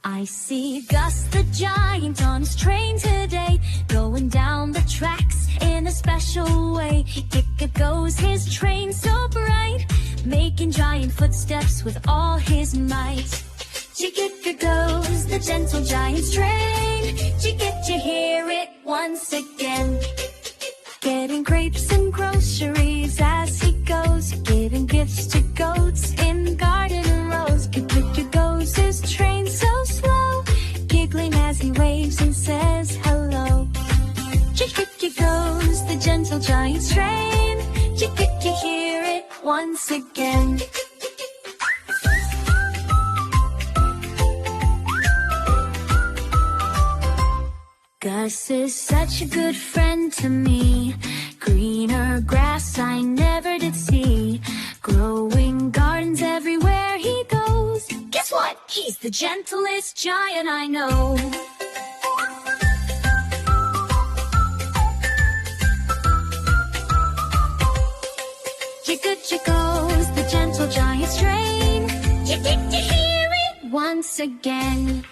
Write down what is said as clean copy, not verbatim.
I see Gus the giant on his train today, going down the tracks in a special way. Kick goes his train so bright, making giant footsteps with all his might. Chick goes the gentle giant's train. You hear it once again. Getting grapes and groceries as he goes, giving gifts to goats in garden rows. Kick goes his train so slow, giggling as he waves and says hello. Chick goes the gentle giant's train. You hear it once again. Gus is such a good friend to me. Greener grass I never did see, growing gardens everywhere he goes. Guess what? He's the gentlest giant I know. Chick goes the gentle giant's train. You hear it once again.